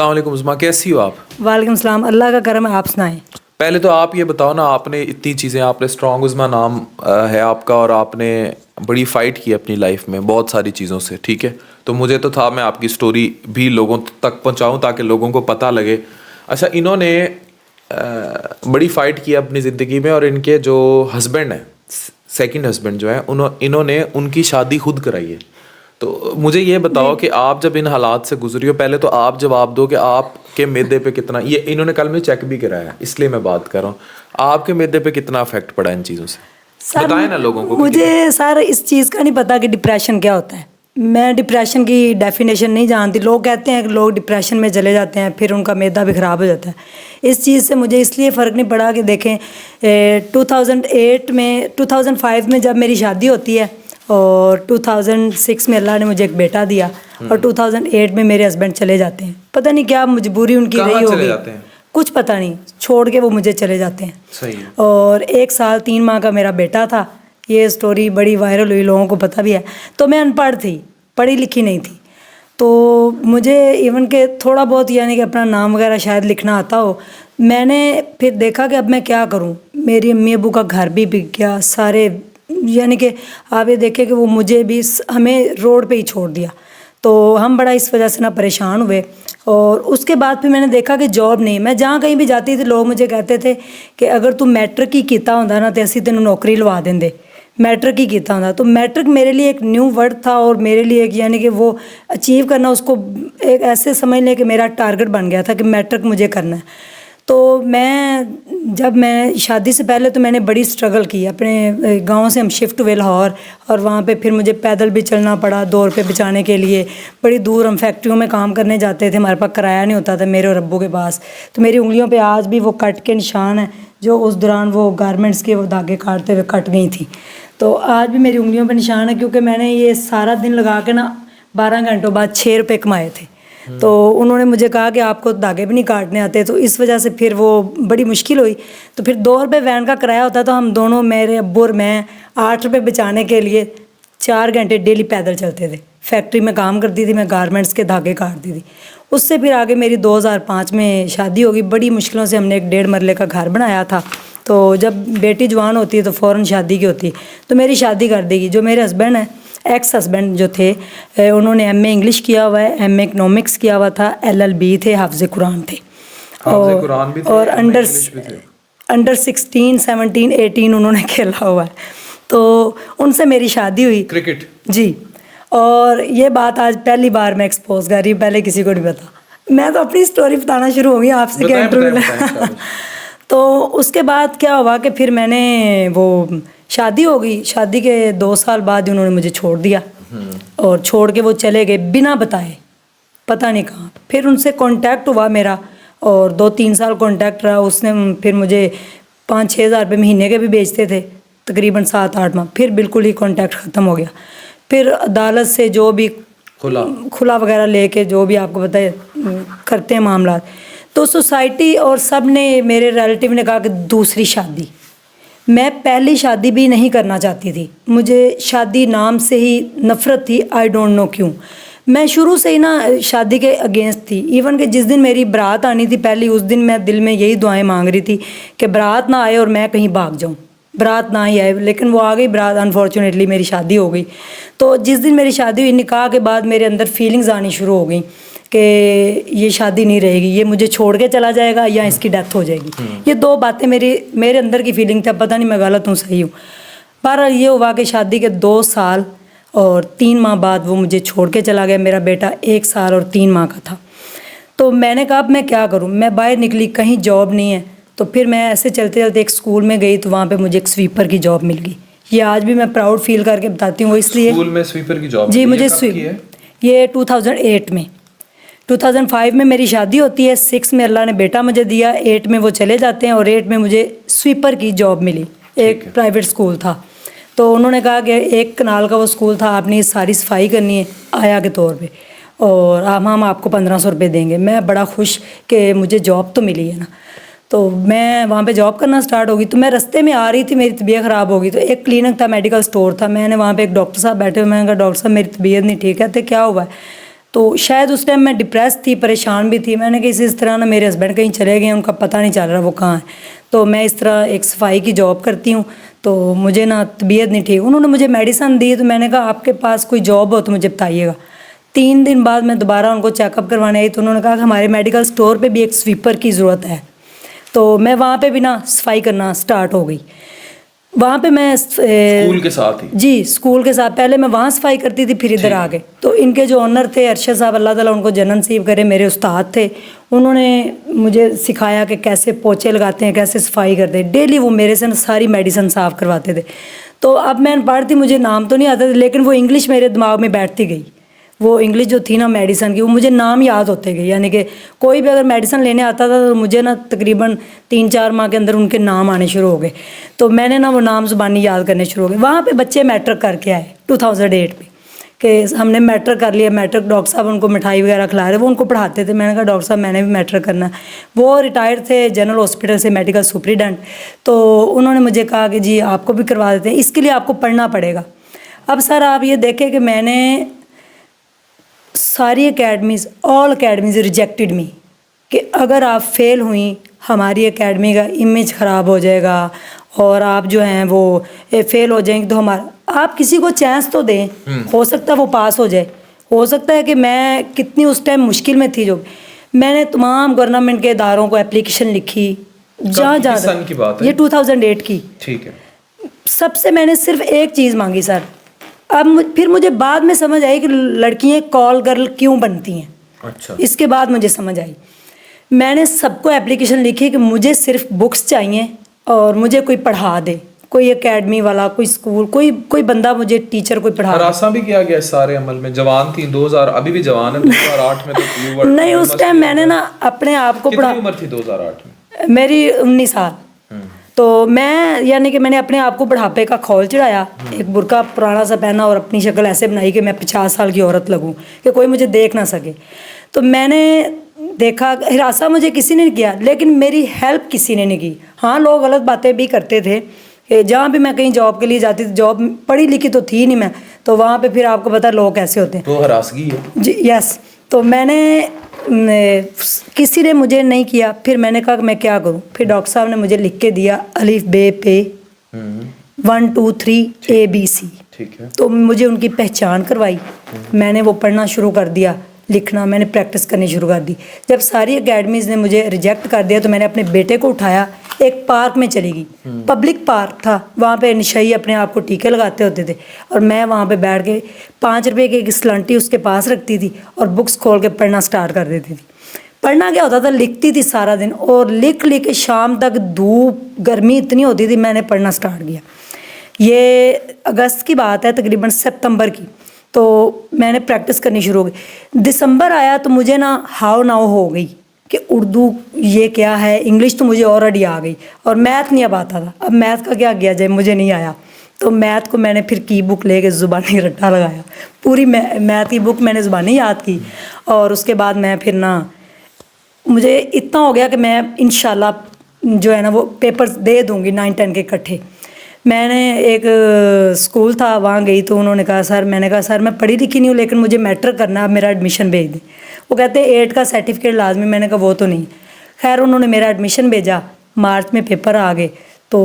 अस्सलामुअलैकुम उस्मा, कैसी हो आप? वालेकुम सलाम। अल्लाह का करम है, आप सुनाएं। पहले तो आप ये बताओ ना, आपने इतनी चीज़ें, आपने स्ट्रॉन्ग उस्मा नाम है आपका, और आपने बड़ी फ़ाइट की अपनी लाइफ में बहुत सारी चीज़ों से, ठीक है? तो मुझे तो था मैं आपकी स्टोरी भी लोगों तक पहुंचाऊं ताकि लोगों को पता लगे। अच्छा, इन्होंने बड़ी फ़ाइट की अपनी ज़िंदगी में, और इनके जो हस्बैंड हैं, सेकंड हस्बैंड जो है, इन्होंने उनकी शादी खुद कराई है। तो मुझे ये बताओ कि आप जब इन हालात से गुजरी हो, पहले तो आप जवाब दो कि आपके मैदे पे कितना, ये इन्होंने कल में चेक भी कराया, इसलिए मैं बात कर रहा हूँ, आपके मैदे पे कितना अफेक्ट पड़ा इन चीज़ों से, बताएं ना लोगों को। मुझे सर इस चीज़ का नहीं पता कि डिप्रेशन क्या होता है। मैं डिप्रेशन की डेफिनेशन नहीं जानती। लोग कहते हैं कि लोग डिप्रेशन में चले जाते हैं, फिर उनका मैदा भी ख़राब हो जाता है। इस चीज़ से मुझे इसलिए फ़र्क नहीं पड़ा कि देखें 2008 में 2005 में जब मेरी शादी होती है, और 2006 में अल्लाह ने मुझे एक बेटा दिया, और 2008 में मेरे हस्बैंड चले जाते हैं। पता नहीं क्या मजबूरी उनकी रही होगी, कुछ पता नहीं, छोड़ के वो मुझे चले जाते हैं। सही है। और 1 साल 3 माह का मेरा बेटा था। ये स्टोरी बड़ी वायरल हुई, लोगों को पता भी है। तो मैं अनपढ़ थी, पढ़ी लिखी नहीं थी, तो मुझे इवन के थोड़ा बहुत यानी कि अपना नाम वगैरह शायद लिखना आता हो। मैंने फिर देखा कि अब मैं क्या करूं। मेरी अम्मी अबू का घर भी बिक गया, सारे यानी कि आप ये देखें कि वो मुझे भी हमें रोड पे ही छोड़ दिया। तो हम बड़ा इस वजह से ना परेशान हुए। और उसके बाद फिर मैंने देखा कि जॉब नहीं, मैं जहाँ कहीं भी जाती थी लोग मुझे कहते थे कि अगर तू मैट्रिक ही कीता होंदा ना तो असी तेनों नौकरी लवा देंगे, मैट्रिक ही कीता होंदा। तो मैट्रिक मेरे लिए एक न्यू वर्ड था, और मेरे लिए एक यानी कि वो अचीव करना, उसको एक ऐसे समझ लें कि मेरा टारगेट बन गया था कि मैट्रिक मुझे करना है। तो जब मैं शादी से पहले तो मैंने बड़ी स्ट्रगल की। अपने गांव से हम शिफ्ट हुए लाहौर, और वहाँ पे फिर मुझे पैदल भी चलना पड़ा 2 रुपये बचाने के लिए। बड़ी दूर हम फैक्ट्रियों में काम करने जाते थे, हमारे पास किराया नहीं होता था मेरे और अब्बू के पास। तो मेरी उंगलियों पे आज भी वो कट के निशान हैं, जो उस दौरान वो गारमेंट्स के वो धागे काटते हुए कट गई थी। तो आज भी मेरी उंगलियों पर निशान है, क्योंकि मैंने ये सारा दिन लगा के ना 12 घंटों बाद 6 रुपये कमाए थे। तो उन्होंने मुझे कहा कि आपको धागे भी नहीं काटने आते, तो इस वजह से फिर वो बड़ी मुश्किल हुई। तो फिर 2 रुपये वैन का किराया होता, तो हम दोनों, मेरे अब्बू और मैं, 8 रुपये बचाने के लिए 4 घंटे डेली पैदल चलते थे। फैक्ट्री में काम करती थी मैं, गारमेंट्स के धागे काटती थी। उससे फिर आगे मेरी 2005 में शादी होगी। बड़ी मुश्किलों से हमने एक 1.5 मरले का घर बनाया था। तो जब बेटी जवान होती है तो फ़ौरन शादी की होती है, तो मेरी शादी कर देगी। जो मेरे हस्बैंड हैं, एक्स हस्बैंड जो थे, उन्होंने एमए इंग्लिश किया हुआ है, एमए इकनॉमिक्स किया हुआ था, एलएलबी थे, हाफ़िज़ कुरान थे, और अंडर 16, 17, 18 उन्होंने खेला हुआ है। तो उनसे मेरी शादी हुई, क्रिकेट जी। और ये बात आज पहली बार मैं एक्सपोज कर रही हूँ, पहले किसी को नहीं पता। मैं तो अपनी स्टोरी बताना शुरू हो गई आपसे क्या इंटरव्यू। तो उसके बाद क्या हुआ कि फिर मैंने वो शादी हो गई। शादी के 2 साल बाद ही उन्होंने मुझे छोड़ दिया, और छोड़ के वो चले गए बिना बताए, पता नहीं कहाँ। फिर उनसे कांटेक्ट हुआ मेरा, और 2-3 साल कांटेक्ट रहा। उसने फिर मुझे 5-6 हज़ार रुपये महीने के भी बेचते थे, तकरीबन 7-8 माह। फिर बिल्कुल ही कांटेक्ट ख़त्म हो गया। फिर अदालत से जो भी खुला वगैरह लेके, जो भी आपको पता है करते हैं मामला, तो सोसाइटी और सब ने, मेरे रिलेटिव ने कहा कि दूसरी शादी। मैं पहली शादी भी नहीं करना चाहती थी, मुझे शादी नाम से ही नफ़रत थी। आई डोंट नो क्यों। मैं शुरू से ही ना शादी के अगेंस्ट थी। इवन कि जिस दिन मेरी बारात आनी थी पहली, उस दिन मैं दिल में यही दुआएं मांग रही थी कि बारात ना आए और मैं कहीं भाग जाऊं। बारात ना ही आए, लेकिन वो आ गई बारात। अनफॉर्चुनेटली मेरी शादी हो गई। तो जिस दिन मेरी शादी हुई, निकाह के बाद मेरे अंदर फीलिंग्स आनी शुरू हो गई कि ये शादी नहीं रहेगी, ये मुझे छोड़ के चला जाएगा या इसकी डेथ हो जाएगी। ये 2 बातें मेरे अंदर की फीलिंग था। पता नहीं मैं गलत हूँ सही हूँ। बहरहाल ये हुआ कि शादी के 2 साल और 3 माह बाद वो मुझे छोड़ के चला गया। मेरा बेटा 1 साल और 3 माह का था। तो मैंने कहा अब मैं क्या करूँ। मैं बाहर निकली, कहीं जॉब नहीं है। तो फिर मैं ऐसे चलते चलते एक स्कूल में गई, तो वहाँ पे मुझे एक स्वीपर की जॉब मिल गई। ये आज भी मैं प्राउड फील करके बताती हूँ। इसलिए स्कूल में स्वीपर की जॉब जी, मुझे ये 2008 में, 2005 में मेरी शादी होती है, 6 में अल्लाह ने बेटा मुझे दिया, 8 में वो चले जाते हैं, और 8 में मुझे स्वीपर की जॉब मिली। एक प्राइवेट स्कूल था। तो उन्होंने कहा कि 1 कनाल का वो स्कूल था, आपने सारी सफाई करनी है आया के तौर पे, और हम आपको 1500 रुपये देंगे। मैं बड़ा खुश कि मुझे जॉब तो मिली है ना। तो मैं वहाँ पे जॉब करना स्टार्ट हो गई। तो मैं रास्ते में आ रही थी, मेरी तबीयत ख़राब हो गई। तो एक क्लिनिक था, मेडिकल स्टोर था। मैंने वहाँ पे एक डॉक्टर साहब बैठे हुए, मैंने कहा डॉक्टर साहब मेरी तबीयत नहीं ठीक है। तो क्या हुआ है? तो शायद उस टाइम मैं डिप्रेस थी, परेशान भी थी। मैंने कहा इस तरह ना मेरे हस्बैंड कहीं चले गए, उनका पता नहीं चल रहा वो कहाँ है। तो मैं इस तरह एक सफाई की जॉब करती हूँ, तो मुझे ना तबीयत नहीं ठीक। उन्होंने मुझे मेडिसिन दी, तो मैंने कहा आपके पास कोई जॉब हो तो मुझे बताइएगा। 3 दिन बाद मैं दोबारा उनको चेकअप करवाने आई, तो उन्होंने कहा कि हमारे मेडिकल स्टोर पे भी एक स्वीपर की ज़रूरत है। तो मैं वहाँ पे भी ना सफाई करना स्टार्ट हो गई। वहाँ पे मैं स्कूल के साथ ही? जी, स्कूल के साथ। पहले मैं वहाँ सफाई करती थी, फिर इधर आ गए। तो इनके जो ऑनर थे अरशद साहब, अल्लाह ताला उनको जन्नत नसीब करे, मेरे उस्ताद थे। उन्होंने मुझे सिखाया कि कैसे पोछे लगाते हैं, कैसे सफाई करते हैं। डेली वो मेरे से सारी मेडिसिन साफ़ करवाते थे। तो अब मैं अनपढ़ थी, मुझे नाम तो नहीं आता था, लेकिन वो इंग्लिश मेरे दिमाग में बैठती गई। वो इंग्लिश जो थी ना मेडिसिन की, वो मुझे नाम याद होते गए। यानी कि कोई भी अगर मेडिसिन लेने आता था तो मुझे ना तकरीबन 3-4 माह के अंदर उनके नाम आने शुरू हो गए। तो मैंने ना वो नाम ज़ुबानी याद करने शुरू हो गए। वहाँ पे बच्चे मैट्रिक करके आए 2008 में, कि हमने मैट्रिक कर लिया। मैट्रिक डॉक्टर साहब उनको मिठाई वगैरह खिला रहे, वो उनको पढ़ाते थे। मैंने कहा डॉक्टर साहब मैंने भी मैट्रिक करना है। वो रिटायर्ड थे जनरल हॉस्पिटल से, मेडिकल सुपरिटेंडेंट। तो उन्होंने मुझे कहा कि जी आपको भी करवा देते हैं, इसके लिए आपको पढ़ना पड़ेगा। अब सर आप ये देखें कि मैंने सारी एकेडमीज़, ऑल एकेडमीज़ रिजेक्टेड मी, कि अगर आप फेल हुई हमारी एकेडमी का इमेज ख़राब हो जाएगा और आप जो हैं वो फेल हो जाएंगे, तो हमारा आप किसी को चांस तो दें, हो सकता है वो पास हो जाए। हो सकता है कि मैं कितनी उस टाइम मुश्किल में थी, जो मैंने तमाम गवर्नमेंट के इदारों को एप्लीकेशन लिखी, जहाँ किस सन की बात है? ये 2008 की। ठीक है। सबसे मैंने सिर्फ एक चीज़ मांगी सर। अब फिर मुझे बाद में समझ आई कि लड़कियाँ कॉल गर्ल क्यों बनती हैं। अच्छा। इसके बाद मुझे समझ आई। मैंने सबको एप्लीकेशन लिखी कि मुझे सिर्फ बुक्स चाहिए और मुझे कोई पढ़ा दे, कोई एकेडमी वाला, कोई स्कूल, कोई बंदा मुझे टीचर कोई पढ़ा दे। हरासा भी किया गया इस सारे अमल में? जवान थी 2000, अभी भी जवान है 2008 में तो you were- नहीं, उस टाइम मैंने ना अपने आप को कितनी उम्र थी 2008 में? मेरी 19 साल। तो मैं यानी कि मैंने अपने आप को बुढ़ापे का खौल चढ़ाया, एक बुर्का पुराना सा पहना और अपनी शक्ल ऐसे बनाई कि मैं 50 साल की औरत लगूं, कि कोई मुझे देख ना सके। तो मैंने देखा, हिरासा मुझे किसी ने नहीं किया, लेकिन मेरी हेल्प किसी ने नहीं की। हाँ, लोग गलत बातें भी करते थे कि जहाँ भी मैं कहीं जॉब के लिए जाती थी, जॉब पढ़ी लिखी तो थी नहीं मैं, तो वहाँ पे फिर आपको पता लोग कैसे होते हैं। तो हरासगी है जी, यस। तो किसी ने मुझे नहीं किया। फिर मैंने कहा कि मैं क्या करूं। फिर डॉक्टर साहब ने मुझे लिख के दिया अलिफ बे पे 1 2 3 ABC। ठीक है। तो मुझे उनकी पहचान करवाई, मैंने वो पढ़ना शुरू कर दिया, लिखना मैंने प्रैक्टिस करनी शुरू कर दी। जब सारी एकेडमीज़ ने मुझे रिजेक्ट कर दिया, तो मैंने अपने बेटे को उठाया, एक पार्क में चली गई। पब्लिक पार्क था, वहाँ पे निशाई अपने आप को टीके लगाते होते थे, और मैं वहाँ पे बैठ के 5 रुपए की एक स्लंटी उसके पास रखती थी और बुक्स खोल के पढ़ना स्टार्ट कर देती थी। पढ़ना क्या होता था, लिखती थी सारा दिन, और लिख लिख के शाम तक धूप गर्मी इतनी होती थी, मैंने पढ़ना स्टार्ट किया। ये अगस्त की बात है, तकरीबन सितंबर की। तो मैंने प्रैक्टिस करनी शुरू हो गई। दिसंबर आया तो मुझे ना हाव नाव हो गई कि उर्दू ये क्या है, इंग्लिश तो मुझे ऑलरेडी आ गई, और मैथ नहीं अब आता था। अब मैथ का क्या किया जाए, मुझे नहीं आया। तो मैथ को मैंने फिर की बुक लेके ज़ुबानी रट्टा लगाया, पूरी मैथ की बुक मैंने ज़ुबानी याद की। और उसके बाद मैं फिर ना, मुझे इतना हो गया कि मैं इंशाल्लाह जो है ना वो पेपर्स दे दूँगी 9-10 के इकट्ठे। मैंने एक स्कूल था, वहाँ गई तो उन्होंने कहा सर, मैंने कहा सर मैं पढ़ी लिखी नहीं हूँ, लेकिन मुझे मैट्रिक करना है, आप मेरा एडमिशन भेज दें। वो कहते हैं 8 का सर्टिफिकेट लाजमी। मैंने कहा वो तो नहीं। खैर उन्होंने मेरा एडमिशन भेजा, मार्च में पेपर आ गए, तो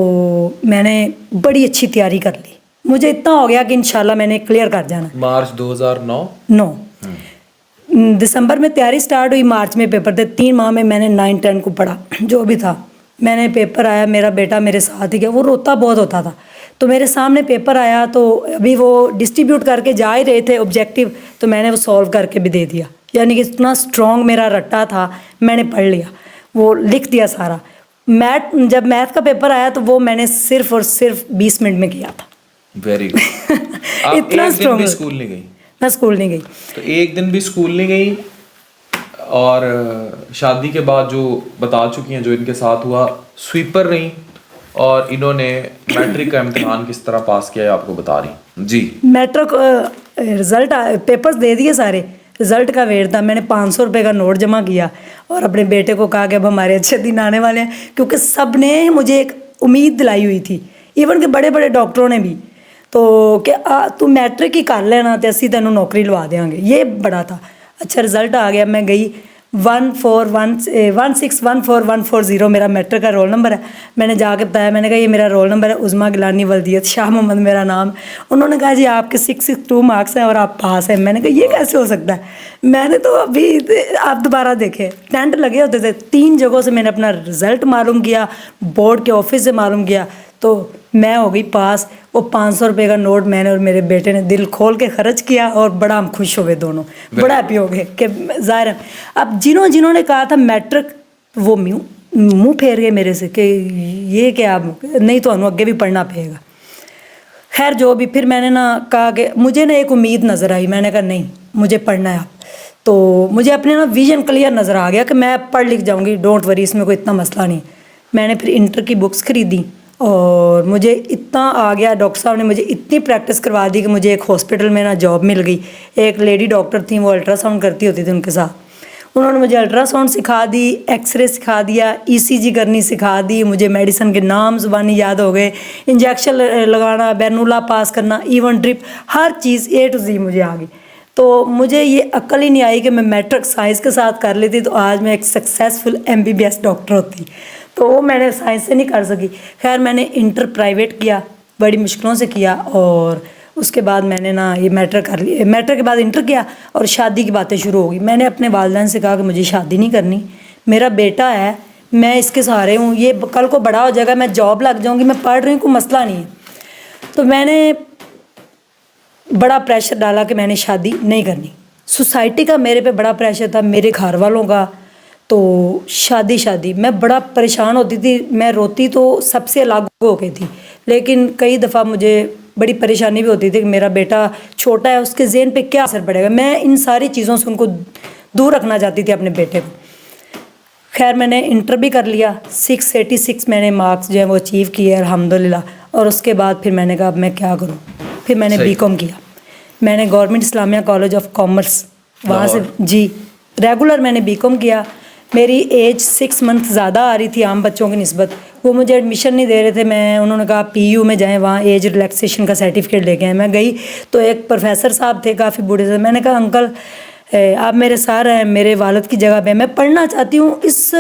मैंने बड़ी अच्छी तैयारी कर ली। मुझे इतना हो गया कि इंशाल्लाह मैंने क्लियर कर जाना। मार्च 2009 दिसंबर में तैयारी स्टार्ट हुई, मार्च में पेपर थे। 3 माह में मैंने 9-10 को पढ़ा, जो भी था। मैंने पेपर आया, मेरा बेटा मेरे साथ ही गया, वो रोता बहुत होता था। तो मेरे सामने पेपर आया, तो अभी वो डिस्ट्रीब्यूट करके जा ही रहे थे ऑब्जेक्टिव, तो मैंने वो सॉल्व करके भी दे दिया। यानी कि इतना स्ट्रॉन्ग मेरा रट्टा था, मैंने पढ़ लिया, वो लिख दिया सारा। जब मैथ का पेपर आया तो वो मैंने सिर्फ और सिर्फ 20 मिनट में किया था। Very good. इतना स्ट्रॉन्ग। स्कूल नहीं गई? मैं स्कूल नहीं गई। तो एक दिन भी स्कूल नहीं गई, और शादी के बाद जो बता चुकी हैं जो इनके साथ हुआ, स्वीपर रही, और इन्होंने मैट्रिक का इम्तिहान किस तरह पास किया है आपको बता रही जी। मैट्रिक रिजल्ट पेपर्स दे दिए सारे, रिजल्ट का वेट था। मैंने 500 रुपये का नोट जमा किया और अपने बेटे को कहा कि अब हमारे अच्छे दिन आने वाले हैं, क्योंकि सब ने मुझे एक उम्मीद दिलाई हुई थी, इवन के बड़े बड़े डॉक्टरों ने भी, तो कि तू मैट्रिक ही कर लेना तो असी तेनों नौकरी लवा देंगे। ये बड़ा था। अच्छा रिज़ल्ट आ गया। मैं गई 1614140 मेरा मैट्रिक का रोल नंबर है। मैंने जाके बताया, मैंने कहा ये मेरा रोल नंबर है, उज़मा गिलानी वल्दियत शाह मोहम्मद मेरा नाम। उन्होंने कहा जी आपके 662 मार्क्स हैं और आप पास हैं। मैंने कहा ये कैसे हो सकता है, मैंने तो अभी आप दोबारा देखे टेंट लगे होते थे। 3 जगहों से मैंने अपना रिज़ल्ट मालूम किया, बोर्ड के ऑफिस से मालूम किया, तो मैं हो गई पास। वो 500 रुपये का नोट मैंने और मेरे बेटे ने दिल खोल के खर्च किया और बड़ा हम खुश हो गए दोनों, बड़ा हैप्पी हो गए कि ज़ाहिर है। अब जिन्होंने कहा था मैट्रिक, वो मुँह फेर गए मेरे से कि ये क्या, नहीं तो अनु अगे भी पढ़ना पड़ेगा। खैर जो भी, फिर मैंने ना कहा कि मुझे ना एक उम्मीद नज़र आई। मैंने कहा नहीं मुझे पढ़ना है अब। तो मुझे अपने ना विज़न क्लियर नज़र आ गया कि मैं पढ़ लिख जाऊँगी, डोंट वरी, इसमें कोई इतना मसला नहीं। मैंने फिर इंटर की बुक्स ख़रीदी और मुझे इतना आ गया, डॉक्टर साहब ने मुझे इतनी प्रैक्टिस करवा दी कि मुझे एक हॉस्पिटल में ना जॉब मिल गई। एक लेडी डॉक्टर थी, वो अल्ट्रासाउंड करती होती थी उनके साथ। उन्होंने मुझे अल्ट्रासाउंड सिखा दी, एक्सरे सिखा दिया, ईसीजी करनी सिखा दी, मुझे मेडिसिन के नाम ज़ुबानी याद हो गए, इंजेक्शन लगाना, बैनुला पास करना, even drip, her cheese A to Z मुझे आ गई। तो मुझे ये अक्ल ही नहीं आई कि मैं मैट्रिक साइंस के साथ कर लेती तो आज मैं एक सक्सेसफुल MBBS डॉक्टर होती। तो वो मैंने साइंस से नहीं कर सकी। खैर मैंने इंटर प्राइवेट किया, बड़ी मुश्किलों से किया, और उसके बाद मैंने ना ये मैट्रिक कर लिया। मैट्रिक के बाद इंटर किया और शादी की बातें शुरू हो गई। मैंने अपने वालिदैन से कहा कि मुझे शादी नहीं करनी, मेरा बेटा है, मैं इसके सहारे हूँ, ये कल को बड़ा हो जाएगा, मैं जॉब लग जाऊँगी, मैं पढ़ रही हूँ, कोई मसला नहीं है। तो मैंने बड़ा प्रेशर डाला कि मैंने शादी नहीं करनी। सोसाइटी का मेरे पे बड़ा प्रेशर था, मेरे घर वालों का। तो शादी मैं बड़ा परेशान होती थी, मैं रोती तो सबसे अलग हो गई थी। लेकिन कई दफ़ा मुझे बड़ी परेशानी भी होती थी कि मेरा बेटा छोटा है, उसके ज़हन पे क्या असर पड़ेगा। मैं इन सारी चीज़ों से उनको दूर रखना चाहती थी अपने बेटे को। खैर मैंने इंटर भी कर लिया, 686 मैंने मार्क्स जो है वो अचीव किए अल्हम्दुलिल्लाह। और उसके बाद फिर मैंने कहा अब मैं क्या करूँ, फिर मैंने B.Com किया। मैंने government Islamia college of commerce, वहाँ से जी रेगुलर मैंने B.Com किया। मेरी एज 6 मंथ ज़्यादा आ रही थी आम बच्चों की निस्बत, वो मुझे एडमिशन नहीं दे रहे थे। उन्होंने कहा PU में जाएं, वहाँ एज रिलैक्सेशन का सर्टिफिकेट लेके आए। मैं गई तो एक प्रोफेसर साहब थे काफ़ी बूढ़े से। मैंने कहा अंकल आप मेरे सार हैं, मेरे वालिद की जगह पे, मैं पढ़ना चाहती हूँ। इस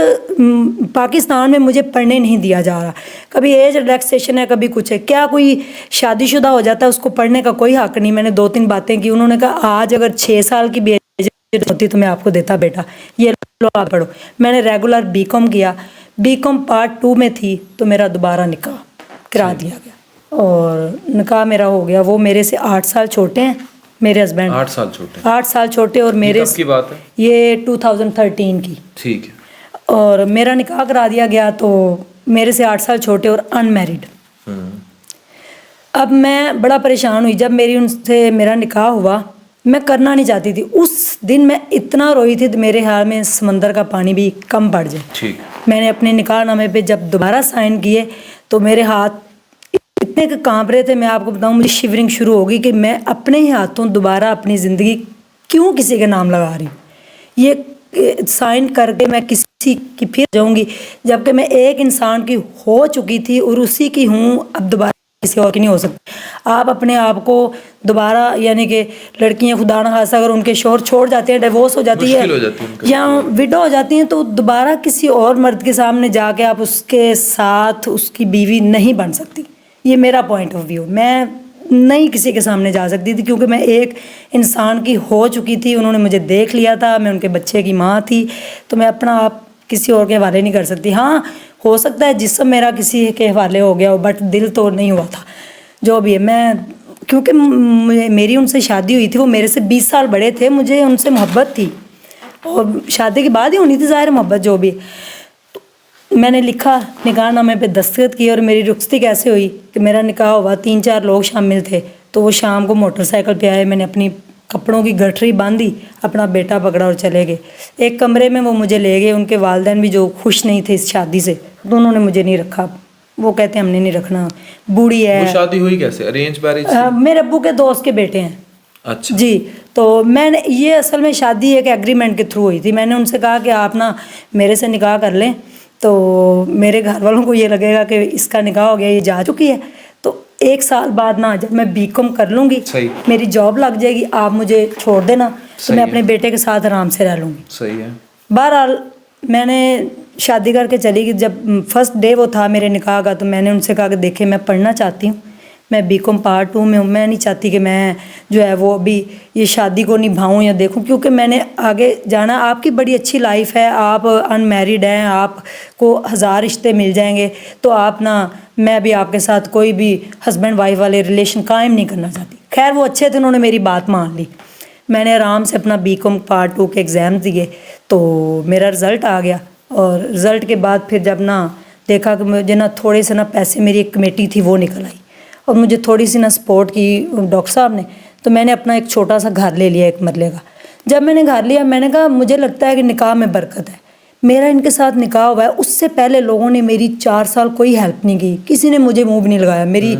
पाकिस्तान में मुझे पढ़ने नहीं दिया जा रहा, कभी एज रिलैक्सेशन है, कभी कुछ है, क्या कोई शादीशुदा हो जाता है उसको पढ़ने का कोई हक़ नहीं। मैंने 2-3 बातें की। उन्होंने कहा आज अगर 6 साल की भी एज होती तो मैं आपको देता बेटा, ये लो आप पढ़ो। मैंने रेगुलर B.Com किया। B.Com पार्ट 2 में थी तो मेरा दोबारा निकाह करा दिया गया और निकाह मेरा हो गया। वो मेरे से 8 साल छोटे हैं, मेरे हस्बैंड 8 साल छोटे। 8 साल छोटे। और मेरे कब की बात है ये 2013 की, ठीक है। और मेरा निकाह करा दिया गया तो मेरे से 8 साल छोटे और अनमैरिड। अब मैं बड़ा परेशान हुई जब उनसे मेरा निकाह हुआ। मैं करना नहीं चाहती थी। उस दिन मैं इतना रोई थी तो मेरे ख्याल में समंदर का पानी भी कम पड़ जाए। ठीक। मैंने अपने निकाहनामे पे जब दोबारा साइन किए तो मेरे हाथ इतने कांप रहे थे, मैं आपको बताऊं, मुझे शिवरिंग शुरू हो गई कि मैं अपने ही हाथों दोबारा अपनी ज़िंदगी क्यों किसी के नाम लगा रही हूँ। ये साइन करके मैं किसी की फिर जाऊँगी, जबकि मैं एक इंसान की हो चुकी थी और उसी की हूँ, अब दोबारा किसी और की नहीं हो सकती। आप अपने आप को दोबारा, यानी कि लड़कियां खुदा न खासा अगर उनके शोहर छोड़ जाते हैं, डिवोर्स हो जाती है या विडो हो जाती हैं, तो दोबारा किसी और मर्द के सामने जाके आप उसके साथ उसकी बीवी नहीं बन सकती। ये मेरा पॉइंट ऑफ व्यू। मैं नहीं किसी के सामने जा सकती थी क्योंकि मैं एक इंसान की हो चुकी थी। उन्होंने मुझे देख लिया था, मैं उनके बच्चे की माँ थी, तो मैं अपना आप किसी और के हवाले नहीं कर सकती। हाँ हो सकता है जिस्म मेरा किसी के हवाले हो गया हो, बट दिल तो नहीं हुआ था। जो भी है, मैं क्योंकि मेरी उनसे शादी हुई थी, वो मेरे से 20 साल बड़े थे, मुझे उनसे मोहब्बत थी और शादी के बाद ही होनी थी ज़ाहिर मोहब्बत जो भी। मैंने लिखा, निकाहनामे पे दस्तखत किए और मेरी रुखसती कैसे हुई कि मेरा निकाह हुआ, 3-4 लोग शामिल थे, तो वो शाम को मोटरसाइकिल पे आए, मैंने अपनी कपड़ों की गठरी बांधी, अपना बेटा पकड़ा और चले गए। एक कमरे में वो मुझे ले गए। उनके वालिदैन भी जो खुश नहीं थे इस शादी से, तो उन्होंने मुझे नहीं रखा। वो कहते हमने नहीं रखना, बूढ़ी है। वो शादी हुई कैसे, अरेंज मैरिज? मेरे अब्बू के दोस्त के बेटे हैं। अच्छा जी। तो मैंने ये असल में शादी एक एग्रीमेंट के थ्रू हुई थी। मैंने उनसे कहा कि आप ना मेरे से निकाह कर लें, तो मेरे घर वालों को ये लगेगा कि इसका निकाह हो गया, ये जा चुकी है, तो 1 साल बाद ना जब मैं B.Com कर लूँगी, मेरी जॉब लग जाएगी, आप मुझे छोड़ देना। तो मैं अपने बेटे के साथ आराम से रह लूँगी। सही है। बहरहाल मैंने शादी करके चली गई। जब फर्स्ट डे वो था मेरे निकाह का, तो मैंने उनसे कहा कि देखें मैं पढ़ना चाहती हूँ, मैं बीकॉम पार्ट 2 में हूँ, मैं नहीं चाहती कि मैं जो है वो अभी ये शादी को निभाऊँ या देखूँ, क्योंकि मैंने आगे जाना। आपकी बड़ी अच्छी लाइफ है, आप अनमैरिड हैं, आपको 1000 रिश्ते मिल जाएंगे, तो आप ना, मैं भी आपके साथ कोई भी हस्बैंड वाइफ वाले रिलेशन कायम नहीं करना चाहती। खैर वो अच्छे थे, उन्होंने मेरी बात मान ली। मैंने आराम से अपना बीकॉम पार्ट 2 के एग्ज़ाम दिए, तो मेरा रिज़ल्ट आ गया। और रिज़ल्ट के बाद फिर जब ना देखा कि मुझे ना थोड़े से ना पैसे, मेरी एक कमेटी थी वो निकल आई और मुझे थोड़ी सी ना सपोर्ट की डॉक्टर साहब ने, तो मैंने अपना एक छोटा सा घर ले लिया 1 मरले का। जब मैंने घर लिया, मैंने कहा मुझे लगता है कि निकाह में बरकत है। मेरा इनके साथ निकाह हुआ है, उससे पहले लोगों ने मेरी 4 साल कोई हेल्प नहीं की, किसी ने मुझे मुँह भी नहीं लगाया। मेरी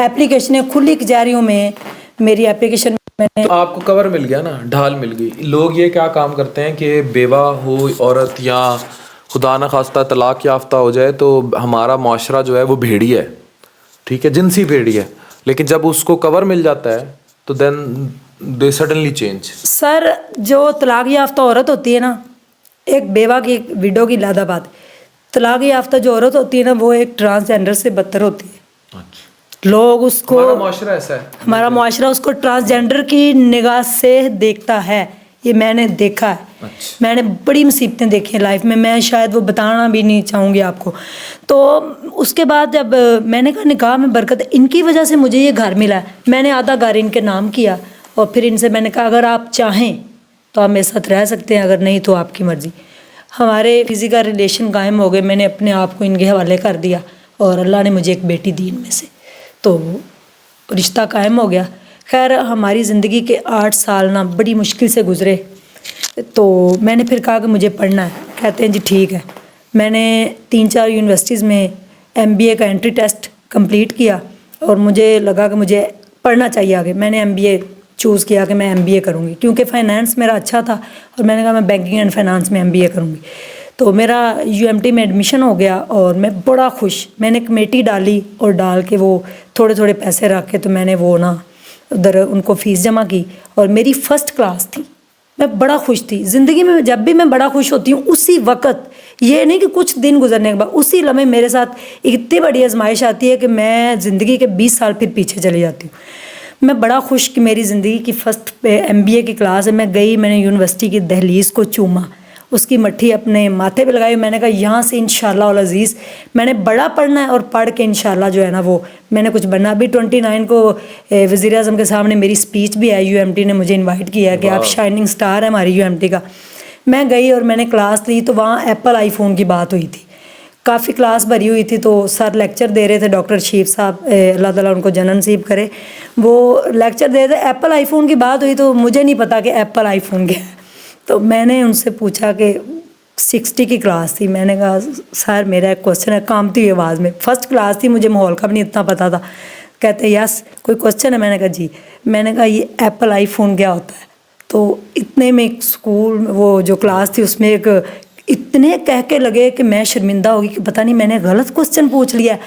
एप्लीकेशनें खुली कचहरियों में, मेरी एप्लीकेशन मैंने, तो आपको कवर मिल गया ना, ढाल मिल गई। लोग ये क्या काम करते हैं कि बेवा हो औरत या खुदा न खास्ता तलाक याफ्ता हो जाए तो हमारा माशरा जो है वो भेड़ी है, ठीक है, जिनसी भेड़ी है, लेकिन जब उसको कवर मिल जाता है तो then they suddenly change. Sir जो तलाक याफ्ता औरत होती है ना, एक बेवा की, एक विडो की लादा बात, तलाक याफ्ता जो औरत होती है ना, वो एक ट्रांसजेंडर से बदतर होती है। लोग उसको, हमारा माशरा ऐसा है, हमारा मुआशरा उसको ट्रांसजेंडर की निगाह से देखता है। ये मैंने देखा है। मैंने बड़ी मुसीबतें देखी हैं लाइफ में, मैं शायद वो बताना भी नहीं चाहूँगी आपको। तो उसके बाद जब मैंने कहा निकाह में बरकत है, इनकी वजह से मुझे ये घर मिला है। मैंने आधा घर इनके नाम किया और फिर इनसे मैंने कहा अगर आप चाहें तो आप मेरे साथ रह सकते हैं, अगर नहीं तो आपकी मर्ज़ी। हमारे फिज़िकल रिलेशन कायम हो गए। मैंने अपने आप को इनके हवाले कर दिया और अल्लाह ने मुझे एक बेटी दी इनमें से, तो रिश्ता कायम हो गया। खैर हमारी ज़िंदगी के 8 साल ना बड़ी मुश्किल से गुज़रे। तो मैंने फिर कहा कि मुझे पढ़ना है। कहते हैं जी ठीक है। मैंने 3-4 यूनिवर्सिटीज़ में MBA का एंट्री टेस्ट कंप्लीट किया और मुझे लगा कि मुझे पढ़ना चाहिए आगे। मैंने MBA चूज़ किया कि मैं MBA करूँगी, क्योंकि फ़ाइनेंस मेरा अच्छा था और मैंने कहा मैं बैंकिंग एंड फाइनेंस में MBA करूँगी। तो मेरा UMT में एडमिशन हो गया और मैं बड़ा खुश। मैंने कमेटी डाली और डाल के वो थोड़े थोड़े पैसे रख के, तो मैंने वो ना उधर उनको फ़ीस जमा की और मेरी फ़र्स्ट क्लास थी। मैं बड़ा खुश थी। ज़िंदगी में जब भी मैं बड़ा खुश होती हूँ उसी वक़्त, ये नहीं कि कुछ दिन गुजरने के बाद, उसी लम्हे मेरे साथ इतनी बड़ी आजमाइश आती है कि मैं ज़िंदगी के 20 साल फिर पीछे चली जाती हूँ। मैं बड़ा खुश कि मेरी ज़िंदगी की फ़र्स्ट MBA की क्लास है। मैं गई, मैंने यूनिवर्सिटी की दहलीज़ को चूमा, उसकी मट्ठी अपने माथे पे लगाई। मैंने कहा यहाँ से इंशाअल्लाह अल अज़ीज़ मैंने बड़ा पढ़ना है और पढ़ के इंशाअल्लाह जो है ना वो मैंने कुछ बनना। अभी 29 को वज़ीर आज़म के सामने मेरी स्पीच भी है। UMT ने मुझे इनवाइट किया है कि आप शाइनिंग स्टार है हमारी UMT का। मैं गई और मैंने क्लास ली, तो वहाँ एप्पल आईफोन की बात हुई थी। काफ़ी क्लास भरी हुई थी। तो सर लेक्चर दे रहे थे, डॉक्टर शीफ साहब, अल्लाह ताला उनको जन्नत नसीब करे, वो लेक्चर दे रहे थे। एप्पल आईफोन की बात हुई तो मुझे नहीं पता कि एप्पल आईफोन क्या है। तो मैंने उनसे पूछा कि 60 की क्लास थी। मैंने कहा सर मेरा एक क्वेश्चन है, कांपती हुई आवाज़ में। फ़र्स्ट क्लास थी, मुझे माहौल का भी नहीं इतना पता था। कहते यस कोई क्वेश्चन है? मैंने कहा जी। मैंने कहा ये एप्पल आईफोन क्या होता है? तो इतने में एक स्कूल, वो जो क्लास थी उसमें एक इतने कह के लगे कि मैं शर्मिंदा होगी कि पता नहीं मैंने गलत क्वेश्चन पूछ लिया।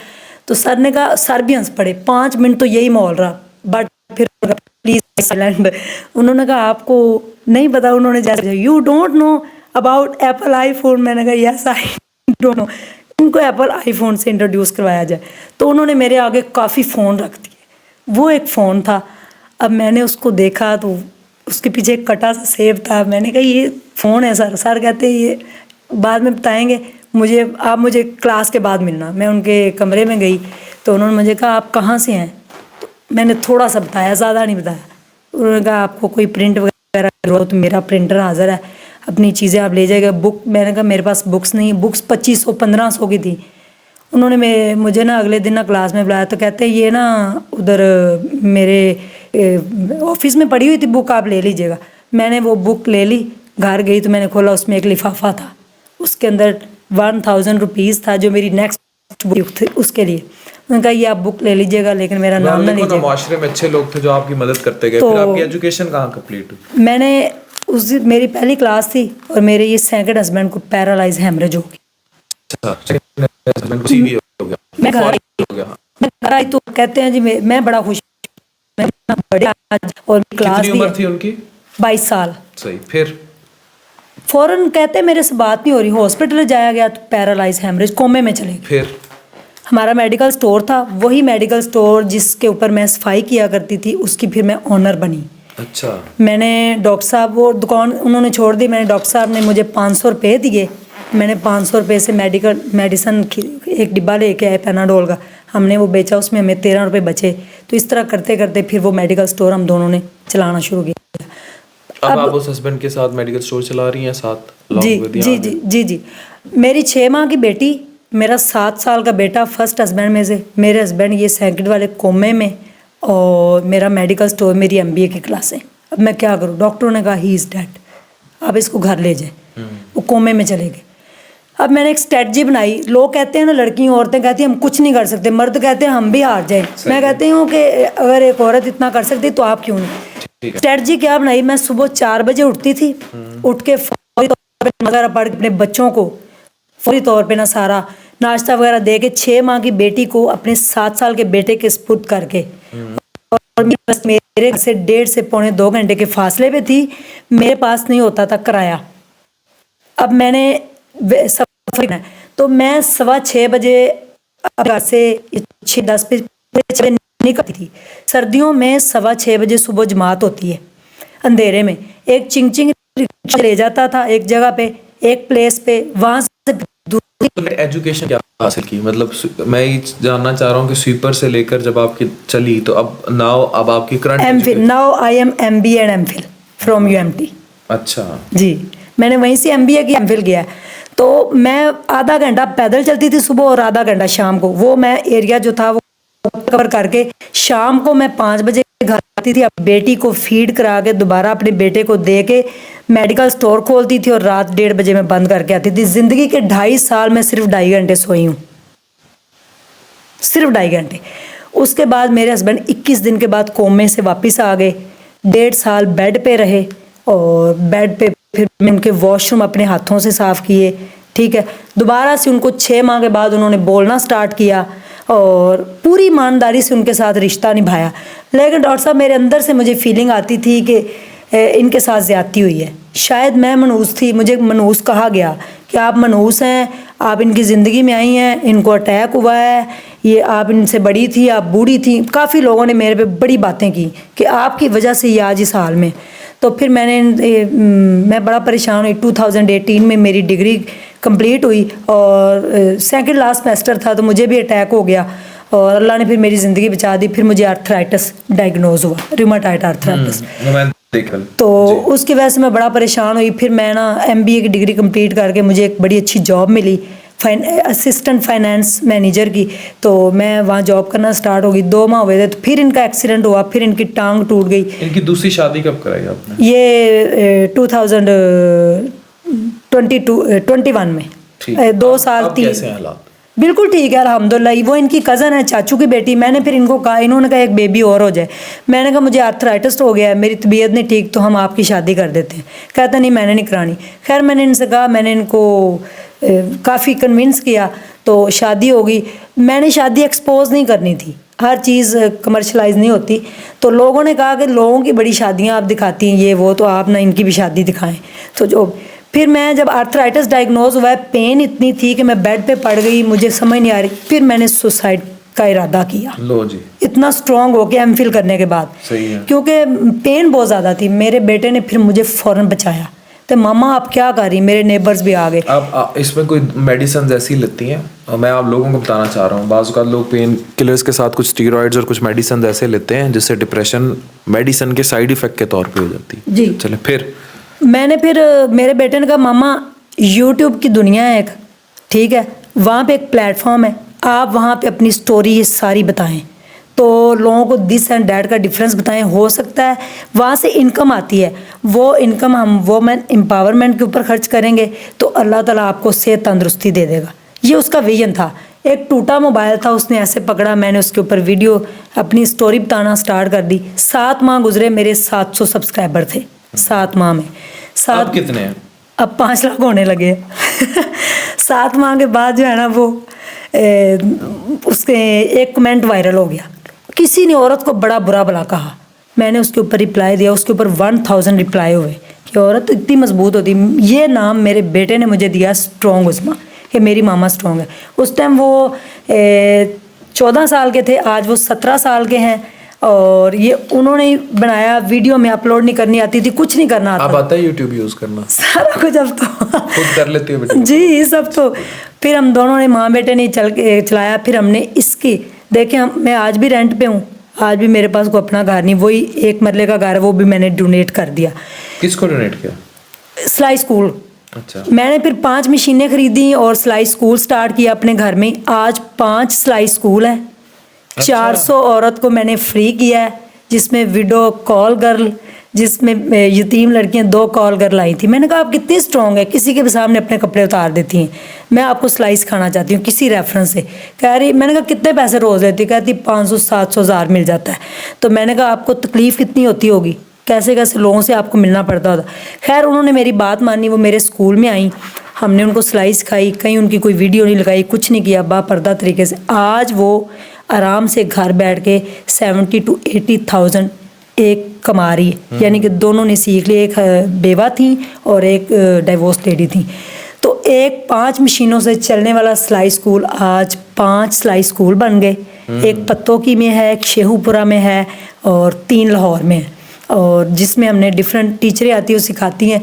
तो सर ने कहा, सर भी हंस पड़े। 5 मिनट तो यही माहौल रहा, बट फिर प्लीज साइलेंट। उन्होंने कहा आपको नहीं पता? उन्होंने जैसे you don't know about Apple iPhone. मैंने कहा यस आई डोंट नो। उनको एप्पल आईफोन से इंट्रोड्यूस करवाया जाए। तो उन्होंने मेरे आगे काफ़ी फ़ोन रख दिए। वो एक फ़ोन था। अब मैंने उसको देखा तो उसके पीछे एक कटा सा सेब था। मैंने कहा ये फ़ोन है सर। सर कहते ये बाद में बताएंगे, मुझे आप मुझे क्लास के बाद मिलना। मैं उनके कमरे में गई तो उन्होंने मुझे कहा आप कहाँ से हैं? तो मैंने थोड़ा सा बताया, ज़्यादा नहीं बताया। उन्होंने कहा आपको कोई प्रिंट वगैरह हो तो मेरा प्रिंटर हाज़िर है, अपनी चीज़ें आप ले जाइएगा। बुक, मैंने कहा मेरे पास बुक्स नहीं। बुक्स 2500-1500 की थी। उन्होंने मुझे ना अगले दिन ना क्लास में बुलाया। तो कहते हैं ये ना उधर मेरे ऑफिस में पड़ी हुई थी बुक, आप ले लीजिएगा। मैंने वो बुक ले ली, घर गई तो मैंने खोला, उसमें एक लिफाफा था। उसके अंदर 1000 रुपीज़ था जो मेरी नेक्स्ट बुक थी उसके लिए। उन्होंने कहा ये आप बुक ले लीजिएगा लेकिन मेरा नाम ना लीजिएगा। माशरे में अच्छे लोग थे जो आपकी मदद करते गए। तो फिर आपकी एजुकेशन कहाँ कंप्लीट हुई? मैंने उस मेरी पहली क्लास थी और मेरे ये सेकंड हस्बैंड को पैरालाइज हेमरेज हो गई। मैं घर आई तो कहते हैं जी मैं बड़ा खुश। और क्लास कितनी उम्र थी उनकी? 22 साल। सही, फिर फ़ौरन कहते मेरे से बात नहीं हो रही, हॉस्पिटल जाया गया तो पैरालाइज हेमरेज, कोमे में चले गए। फिर हमारा मेडिकल स्टोर था, वही मेडिकल स्टोर जिसके ऊपर मैं सफाई किया करती थी उसकी फिर मैं ऑनर बनी। अच्छा, मैंने डॉक्टर साहब, वो दुकान उन्होंने छोड़ दी, मैंने डॉक्टर साहब ने मुझे 500 रुपये दिए, मैंने 500 रुपये से मेडिसन एक डिब्बा लेके आए पैनाडोल का, हमने वो बेचा, उसमें हमें 13 रुपये बचे। तो इस तरह करते करते फिर वो मेडिकल स्टोर हम दोनों ने चलाना शुरू किया। अब आप उस हस्बैंड के साथ मेडिकल स्टोर चला रही हैं साथ? जी जी जी जी जी। मेरी 6 माह की बेटी, मेरा 7 साल का बेटा, फर्स्ट हस्बैंड में से मेरे हस्बैंड ये सेकंड वाले कोमे में, और मेरा मेडिकल स्टोर, मेरी एमबीए की क्लासें। अब मैं क्या करूँ, डॉक्टरों ने कहा ही इज़ डेड, अब इसको घर ले जाए, वो कोमे में चले गए। अब मैंने एक स्ट्रेटजी बनाई, लोग कहते हैं ना, लड़कियां औरतें कहती हैं हम कुछ नहीं कर सकते, मर्द कहते हैं हम भी हार जाएं, मैं कहती हूँ कि अगर एक औरत इतना कर सकती तो आप क्यों नहीं। स्ट्रेटजी क्या बनाई, मैं सुबह 4 बजे उठती थी, उठ के फौरी तौर पे वगैरह पढ़ के अपने बच्चों को फौरी तौर पे ना सारा नाश्ता वगैरह दे के 6 माह की बेटी को अपने 7 साल के बेटे के सुपुर्द करके, और बस मेरे घर से 1.5 से पौने 2 घंटे के फासले पे थी, मेरे पास नहीं होता था किराया। अब मैंने सफर तो मैं 6:15 बजे घर से 6:10 पे निकलती थी। सर्दियों में 6:15 बजे सुबह जमात होती है, अंधेरे में एक चिंग ले जाता था एक जगह पे, एक प्लेस पे, वहाँ से तुमने एजुकेशन क्या हासिल की? मतलब मैं ये जानना चाह रहा हूँ कि स्वीपर से लेकर जब आपकी चली तो अब आपकी current MPhil, now I am MBA and MPhil from UMT. अच्छा जी, मैंने वहीं से एमबीए की एमफिल किया। तो मैं आधा घंटा पैदल चलती थी सुबह और आधा घंटा शाम को, वो मैं एरिया जो था वो कवर करके शाम को मैं 5 बजे घर आती थी, अब बेटी को फीड करा के दोबारा अपने बेटे को दे के मेडिकल स्टोर खोलती थी और रात 1:30 बजे मैं बंद करके आती थी। ज़िंदगी के 2.5 साल में सिर्फ 2.5 घंटे सोई हूँ, सिर्फ 2.5 घंटे। उसके बाद मेरे हस्बैंड 21 दिन के बाद कोमे से वापस आ गए, 1.5 साल बेड पे रहे, और बेड पे फिर मैं उनके वॉशरूम अपने हाथों से साफ़ किए, ठीक है। दोबारा से उनको 6 माह के बाद उन्होंने बोलना स्टार्ट किया और पूरी ईमानदारी से उनके साथ रिश्ता निभाया। लेकिन डॉक्टर साहब, मेरे अंदर से मुझे फीलिंग आती थी कि इनके साथ ज़्यादती हुई है। शायद मैं मनहूस थी, मुझे मनहूस कहा गया कि आप मनहूस हैं, आप इनकी ज़िंदगी में आई हैं, इनको अटैक हुआ है, ये आप इनसे बड़ी थी, आप बूढ़ी थी। काफ़ी लोगों ने मेरे पे बड़ी बातें की कि आपकी वजह से ये आज इस हाल में। तो फिर मैं बड़ा परेशान हुई। 2018 में मेरी डिग्री कंप्लीट हुई और सेकंड लास्ट सेमेस्टर था, तो मुझे भी अटैक हो गया और अल्लाह ने फिर मेरी ज़िंदगी बचा दी। फिर मुझे आर्थराइटिस डायग्नोज हुआ, रूमेटॉइड आर्थराइटिस। तो उसकी वजह से मैं बड़ा परेशान हुई। फिर मैं ना एमबीए की डिग्री कंप्लीट करके मुझे एक बड़ी अच्छी जॉब मिली, असिस्टेंट फाइनेंस मैनेजर की। तो मैं वहाँ जॉब करना स्टार्ट हो गई। 2 माह हुए थे तो फिर इनका एक्सीडेंट हुआ, फिर इनकी टांग टूट गई। इनकी दूसरी शादी कब कराई आपने? ये 2021 में, 2 साल 3। कैसे हैं हालात? बिल्कुल ठीक है अल्हम्दुलिल्लाह। वो इनकी कज़न है, चाचू की बेटी। मैंने फिर इनको कहा, इन्होंने कहा एक बेबी और हो जाए। मैंने कहा मुझे आर्थराइटिस हो गया है, मेरी तबीयत नहीं ठीक, तो हम आपकी शादी कर देते हैं। कहता नहीं, मैंने नहीं करानी। खैर मैंने इनसे कहा, मैंने इनको काफ़ी कन्विंस किया, तो शादी हो गई। मैंने शादी एक्सपोज नहीं करनी थी, हर चीज़ कमर्शलाइज नहीं होती। तो लोगों ने कहा कि लोगों की बड़ी शादियाँ आप दिखाती हैं, ये वो, तो आप ना इनकी भी शादी दिखाएं। तो जो फिर मैं जब आर्थराइटिस डायग्नोज हुआ है, पेन इतनी थी कि मैं बेड पे पड़ गई, मुझे समझ नहीं आ रही। फिर मैंने सुसाइड का इरादा किया। लो जी, इतना स्ट्रांग हो गया एमफिल करने के बाद। सही है। क्योंकि पेन बहुत ज़्यादा थी। मेरे बेटे ने फिर मुझे फ़ौरन बचाया। तो मामा आप क्या कर रही, मेरे नेबर्स भी आ गए। आप इसमें कोई मेडिसिन ऐसी लेती हैं? और मैं आप लोगों को बताना चाह रहा हूँ, बाज़ औक़ात लोग पेन किलर्स के साथ कुछ स्टीरॉइड्स और कुछ मेडिसिन ऐसे लेते हैं जिससे डिप्रेशन मेडिसिन के साइड इफ़ेक्ट के तौर पे हो जाती है। जी, चले फिर मैंने फिर मेरे बेटे ने कहा मामा यूट्यूब की दुनिया है एक, ठीक है, वहाँ पे एक प्लेटफॉर्म है, आप वहाँ पे अपनी स्टोरी ये सारी बताएं, तो लोगों को दिस एंड डैट का डिफरेंस बताएं। हो सकता है वहाँ से इनकम आती है, वो इनकम हम वोमेन एम्पावरमेंट के ऊपर खर्च करेंगे तो अल्लाह ताला आपको सेहत तंदुरुस्ती दे देगा। ये उसका विजन था। एक टूटा मोबाइल था, उसने ऐसे पकड़ा, मैंने उसके ऊपर वीडियो अपनी स्टोरी बताना स्टार्ट कर दी। 7 माह गुजरे, मेरे 700 सब्सक्राइबर थे 7 माह में। अब कितने हैं? अब 5 लाख होने लगे 7 माह के बाद जो है ना, वो उसके एक कमेंट वायरल हो गया। किसी ने औरत को बड़ा बुरा भला कहा, मैंने उसके ऊपर रिप्लाई दिया, उसके ऊपर 1000 रिप्लाई हुए कि औरत इतनी मजबूत होती। ये नाम मेरे बेटे ने मुझे दिया, स्ट्रॉन्ग उस्मा, कि मेरी मामा स्ट्रॉन्ग है। उस टाइम वो 14 साल के थे, आज वो 17 साल के हैं। और ये उन्होंने ही बनाया, वीडियो में अपलोड नहीं करनी आती थी, कुछ नहीं करना आता। अब आता है यूट्यूब यूज़ करना? सारा कुछ अब तो खुद कर लेती हो बेटा? जी सब। तो फिर हम दोनों ने, माँ बेटे ने चलाया। फिर हमने इसकी देखे, मैं आज भी रेंट पे हूँ, आज भी मेरे पास कोई अपना घर नहीं, वही 1 मरले का घर है, वो भी मैंने डोनेट कर दिया। किसको डोनेट किया? सिलाई स्कूल। अच्छा। मैंने फिर 5 मशीनें खरीदी और सिलाई स्कूल स्टार्ट किया अपने घर में। आज 5 सिलाई स्कूल हैं। 400 औरत को मैंने फ्री किया है, जिसमें विडो कॉल गर्ल, जिसमें यतीम लड़कियां 2 कॉल गर्ल आई थी। मैंने कहा आप कितनी स्ट्रॉन्ग है, किसी के भी सामने अपने कपड़े उतार देती हैं, मैं आपको सिलाई सिखाना चाहती हूँ किसी रेफरेंस से। कह रही, मैंने कहा कितने पैसे रोज़ लेती? कहती 500 700 हज़ार मिल जाता है। तो मैंने कहा आपको तकलीफ़ कितनी होती होगी, कैसे कैसे लोगों से आपको मिलना पड़ता होता। खैर उन्होंने मेरी बात मानी, वो मेरे स्कूल में आई, हमने उनको सिलाई सिखाई, कहीं उनकी कोई वीडियो नहीं लगाई, कुछ नहीं किया, बापर्दा तरीके से। आज वो आराम से घर बैठ के 70 to 80,000 एक कमा रही है। यानी कि दोनों ने सीख लिया, एक बेवा थी और एक डाइवोर्स लेडी थी। तो एक 5 मशीनों से चलने वाला सिलाई स्कूल आज 5 सिलाई स्कूल बन गए। एक पत्तोकी में है, एक शेहूपुरा में है और 3 लाहौर में है। और जिसमें हमने डिफरेंट टीचरें आती हैं, वो सिखाती हैं,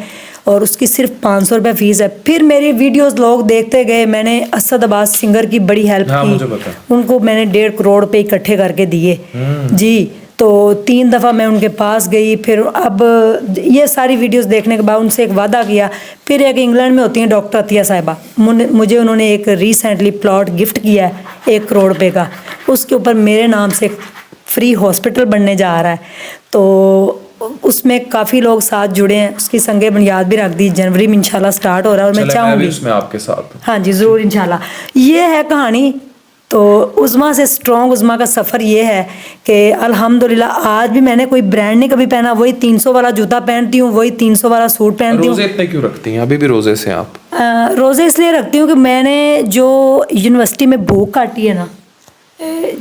और उसकी सिर्फ 500 रुपये फ़ीस है। फिर मेरी वीडियोस लोग देखते गए, मैंने असद अब्बास सिंगर की बड़ी हेल्प की, उनको मैंने 1.5 करोड़ रुपये इकट्ठे करके दिए जी। तो 3 दफ़ा मैं उनके पास गई। फिर अब ये सारी वीडियोस देखने के बाद उनसे एक वादा किया। फिर एक इंग्लैंड में होती हैं डॉक्टर अतिया साहिबा, मुझे उन्होंने एक रिसेंटली प्लॉट गिफ्ट किया है 1 करोड़ रुपये का, उसके ऊपर मेरे नाम से फ्री हॉस्पिटल बनने जा रहा है। तो उसमें काफ़ी लोग साथ जुड़े हैं, उसकी संगे बुनियाद भी रख दी, जनवरी में इंशाल्लाह स्टार्ट हो रहा है। और मैं चाहूँगी उसमें आपके साथ। हाँ जी ज़रूर इंशाल्लाह। ये है कहानी। तो उज़्मा से स्ट्रॉन्ग उज़्मा का सफ़र ये है कि अल्हम्दुलिल्लाह आज भी मैंने कोई ब्रांड नहीं कभी पहना, वही 300 वाला जूता पहनती हूँ, वही 300 वाला सूट पहनती हूँ। रोज़े इतने क्यों रखती हैं? अभी भी रोज़े से आप? रोज़े इसलिए रखती हूँ कि मैंने जो यूनिवर्सिटी में भूख काटी है ना,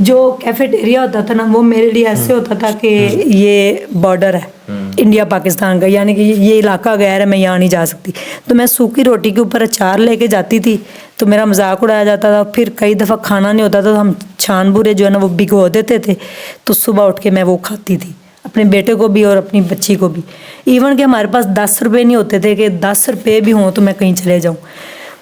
जो कैफेटेरिया होता था ना, वो मेरे लिए ऐसे होता था कि ये बॉर्डर है इंडिया पाकिस्तान का, यानी कि ये इलाका गैर है, मैं यहाँ नहीं जा सकती। तो मैं सूखी रोटी के ऊपर अचार लेके जाती थी, तो मेरा मजाक उड़ाया जाता था। फिर कई दफ़ा खाना नहीं होता था, तो हम छान बुरे जो है ना वो भिगो देते थे, तो सुबह उठ के मैं वो खाती थी, अपने बेटे को भी और अपनी बच्ची को भी। इवन कि हमारे पास 10 रुपये नहीं होते थे कि 10 रुपये भी हों तो मैं कहीं चले जाऊँ।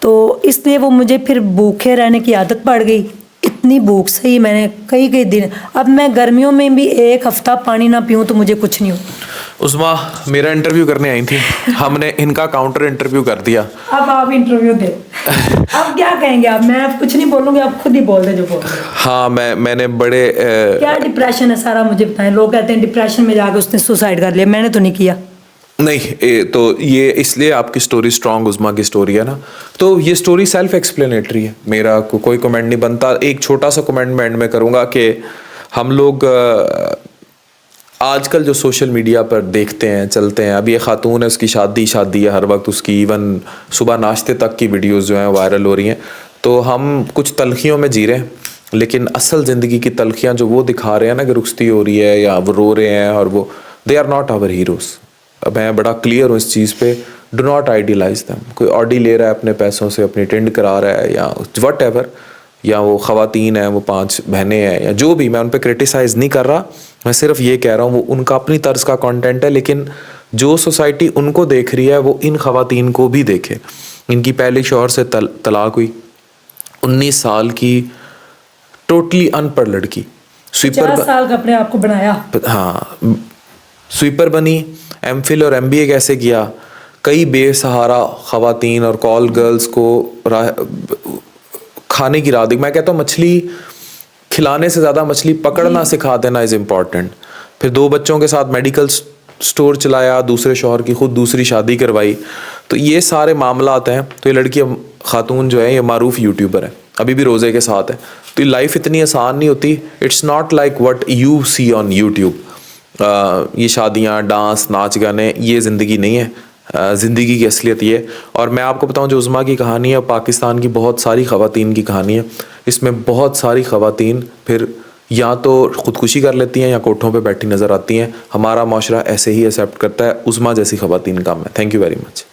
तो इसलिए वो मुझे फिर भूखे रहने की आदत पड़ गई। इतनी भूख सही मैंने कई दिन, अब मैं गर्मियों में भी 1 हफ्ता पानी ना पीऊँ तो मुझे कुछ नहीं होता। उस्मा मेरा इंटरव्यू करने आई थी, हमने इनका काउंटर इंटरव्यू कर दिया। अब आप इंटरव्यू दे। अब क्या कहेंगे आप? मैं अब कुछ नहीं बोलूँगी, आप खुद ही बोल दे जो बोल रहे। हाँ मैंने बड़े क्या डिप्रेशन है सारा मुझे बताएं। लोग कहते हैं डिप्रेशन में जाकर उसने सुसाइड कर लिया, मैंने तो नहीं किया। नहीं तो ये इसलिए आपकी स्टोरी स्ट्रॉन्ग उज़्मा की स्टोरी है ना, तो ये स्टोरी सेल्फ एक्सप्लेनेटरी है। मेरा कोई कमेंट नहीं बनता। एक छोटा सा कमेंट मैं एंड में करूँगा कि हम लोग आजकल जो सोशल मीडिया पर देखते हैं चलते हैं, अभी ये खातून है, उसकी शादी है हर वक्त, उसकी इवन सुबह नाश्ते तक की वीडियोस जो हैं वायरल हो रही हैं। तो हम कुछ तलखियों में जी रहे हैं, लेकिन असल ज़िंदगी की तलखियाँ जो वो दिखा रहे हैं ना कि रुखसती हो रही है या वो रो रहे हैं, और वो they are not our heroes. मैं बड़ा क्लियर हूँ इस चीज़ पे। Do not idealize them. कोई ऑडी ले रहा है अपने पैसों से, अपनी टेंड करा रहा है या वट एवर, या वो ख़वातीन हैं, वो 5 बहनें हैं, या जो भी, मैं उन पर क्रिटिसाइज़ नहीं कर रहा। मैं सिर्फ ये कह रहा हूँ वो उनका अपनी तर्ज का कंटेंट है, लेकिन जो सोसाइटी उनको देख रही है वो इन ख़वातीन को भी देखे। इनकी पहले शौहर से तलाक हुई, 19 साल की टोटली अनपढ़ लड़की, 50 साल का अपने आप को बनाया। हाँ, स्वीपर बनी, एमफिल और एमबीए कैसे किया। कई बेसहारा ख़वातीन और कॉल गर्ल्स को खाने की राह दी। मैं कहता हूँ मछली खिलाने से ज़्यादा मछली पकड़ना सिखा देना इज़ इम्पॉर्टेंट। फिर 2 बच्चों के साथ मेडिकल स्टोर चलाया, दूसरे शौहर की खुद दूसरी शादी करवाई। तो ये सारे मामला आते हैं। तो ये लड़की खातून जो है ये मारूफ यूट्यूबर है, अभी भी रोज़े के साथ है। तो ये लाइफ इतनी आसान नहीं होती। It's not like what you see on YouTube. ये शादियाँ, डांस, नाच गाने, ये ज़िंदगी नहीं है। ज़िंदगी की असलियत ये। और मैं आपको बताऊं जो उज़्मा की कहानी है, पाकिस्तान की बहुत सारी ख़वातीन की कहानी है। इसमें बहुत सारी ख़वातीन फिर या तो ख़ुदकुशी कर लेती हैं या कोठों पे बैठी नज़र आती हैं। हमारा माशरा ऐसे ही एक्सेप्ट करता है उस्मा जैसी ख़वातीन का। मैं थैंक यू वेरी मच।